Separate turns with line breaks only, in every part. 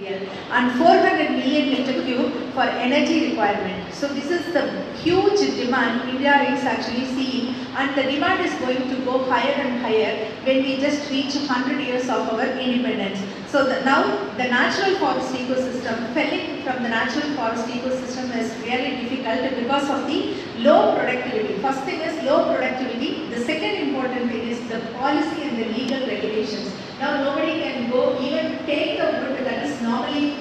and 400 million meter cube for energy requirement. So this is the huge demand India is actually seeing, and the demand is going to go higher and higher when we just reach 100 years of our independence. So now the natural forest ecosystem, felling from the natural forest ecosystem is really difficult because of the low productivity. First thing is low productivity. The second important thing is the policy and the legal regulations. Now nobody can go even take the wood that is normally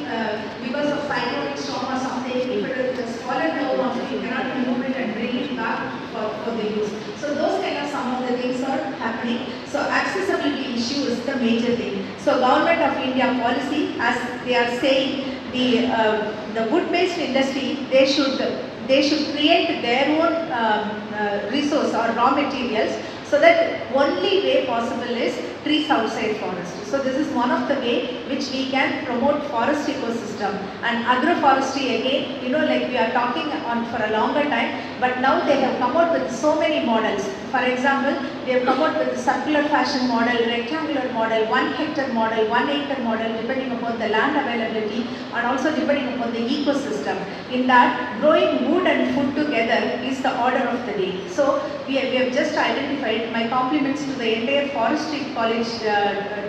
because of cyclonic storm or something, if it is fallen down, you cannot remove it and bring it back for the use. So those kind of some of the things are happening. So accessibility issue is the major thing. So Government of India policy, as they are saying, the wood-based industry, they should create their own resource or raw materials, so that only way possible is trees outside forest. So this is one of the way which we can promote forest ecosystem. And agroforestry again, like we are talking on for a longer time, but now they have come out with so many models. For example, they have come out with the circular fashion model, rectangular model, 1 hectare model, 1 acre model, depending upon the land availability and also depending upon the ecosystem. In that, growing wood and food together is the order of the day. So we have just identified. My compliments to the entire Forestry College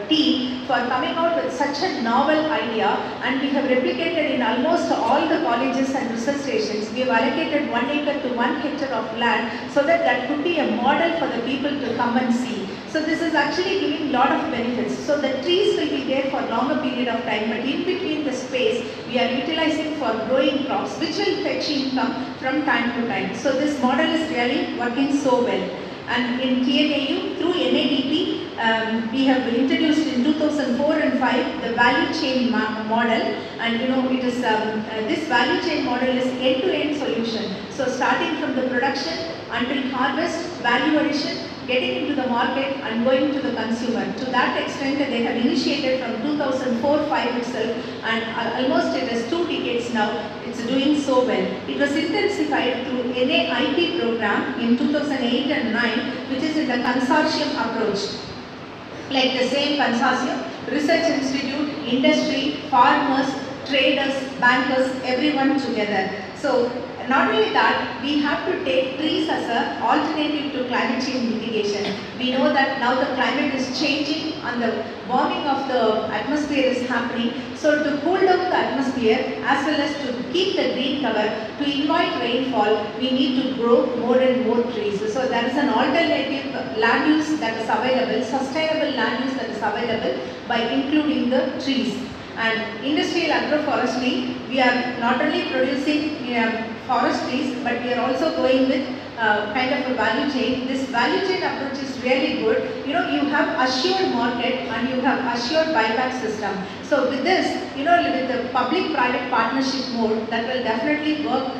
team for coming out with such a novel idea, and we have replicated in almost all the colleges and research stations. We have allocated 1 acre to 1 hectare of land so that could be a model for the people to come and see. So this is actually giving lot of benefits. So the trees will be there for longer period of time, but in between the space we are utilizing for growing crops, which will fetch income from time to time. So this model is really working so well. And in TNAU, through NADP, we have introduced in 2004 and 5 the value chain model, and it is this value chain model is end-to-end solution. So starting from the production until harvest, value addition, getting into the market and going to the consumer. To that extent, they have initiated from 2004-5 itself, and almost it is 2 decades now. It's doing so well. It was intensified through NAIP program in 2008 and 9, which is in the consortium approach. Like the same consortium, research institute, industry, farmers, traders, bankers, everyone together. So not only that, we have to take trees as an alternative to climate change mitigation. We know that now the climate is changing and the warming of the atmosphere is happening. So to cool down the atmosphere as well as to keep the green cover, to invite rainfall, we need to grow more and more trees. So there is an alternative land use that is available, sustainable land use that is available by including the trees. And industrial agroforestry, we are not only producing forest trees, but we are also going with kind of a value chain. This value chain approach is really good. You have assured market and you have assured buyback system. So with this, with the public-private partnership mode, that will definitely work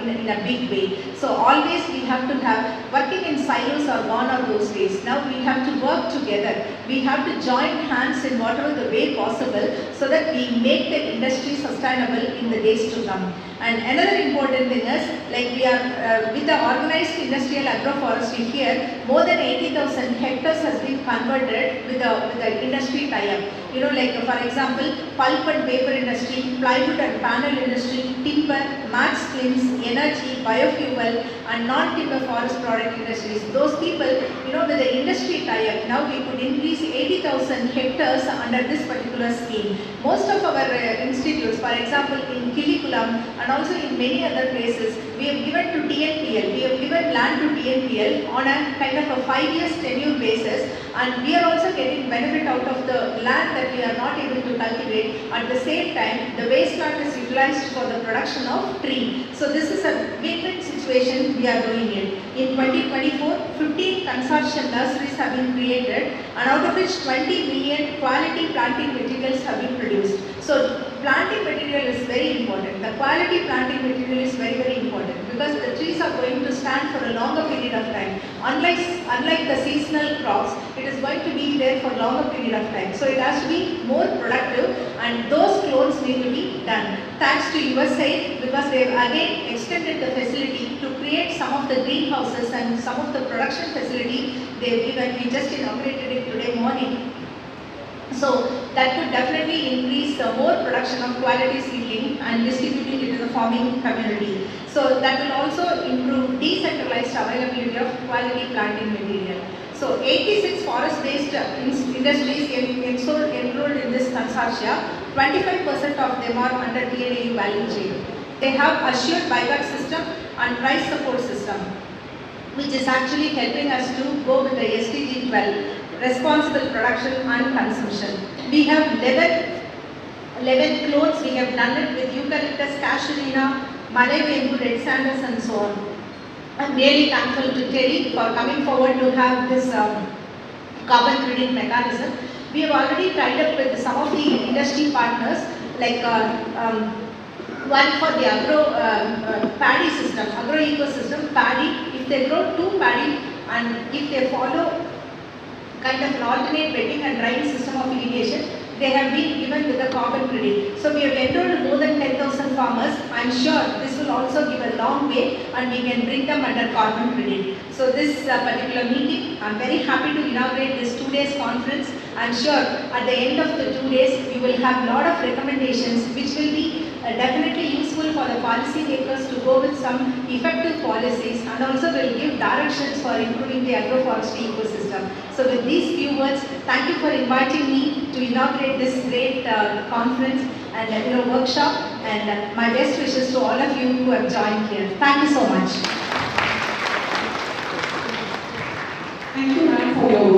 in a big way. So always we have to have, working in silos are gone are those days. Now we have to work together. We have to join hands in whatever the way possible so that we make the industry sustainable in the days to come. And another important thing is, like we are with the organized industrial agroforestry here, more than 80,000 hectares has been converted with the industry tie-up. Like for example, pulp and paper industry, plywood and panel industry, timber, mats, films, energy, biofuel, and non-timber forest product industries. Those people, with the industry tie-up, now we could increase 80,000 hectares under this particular scheme. Most of our institutes, for example, in Kilikulam and also in many other places, we have given to TNPL. We have given land to TNPL on a kind of a 5 years tenure basis, and we are also getting benefit out of the land that we are not able to cultivate. At the same time, the waste land is utilized for the production of tree. So this is a win-win situation we are doing it. In 2024, 15 consortium nurseries have been created, and out of which 20 million quality planting materials have been produced. So planting material is very important. The quality planting material is very, very important because the trees are going to stand for a longer period of time. Unlike the seasonal crops, it is going to be there for longer period of time. So it has to be more productive, and those clones need to be done. Thanks to USAID, because they have again extended the facility to create some of the greenhouses and some of the production facility they have given. We just inaugurated it today morning. So that could definitely increase more production production of quality seedling and distributing it to the farming community. So that will also improve decentralized availability of quality planting material. So 86 forest-based industries enrolled in this consortia. 25% of them are under TNAU value chain. They have assured buyback system and price support system, which is actually helping us to go with the SDG 12, responsible production and consumption. We have 11 clones. We have done it with eucalyptus, casuarina, Malay bamboo, red sandals and so on. I'm really thankful to Terry for coming forward to have this carbon credit mechanism. We have already tied up with some of the industry partners, like one for the paddy system, agro ecosystem, paddy. If they grow 2 paddy and if they follow kind of an alternate wetting and drying system of irrigation, they have been given with a carbon credit. So we have enrolled more than 10,000 farmers. I am sure this will also give a long way and we can bring them under carbon credit. So this particular meeting, I am very happy to inaugurate this 2 days conference. I am sure at the end of the 2 days, we will have a lot of recommendations which will be definitely useful for the policy makers to go with some effective policies and also will give directions for improving the agroforestry ecosystem. So with these few words, thank you for inviting me to inaugurate this great conference and workshop, and my best wishes to all of you who have joined here. Thank you so much.
Thank you, ma'am, for your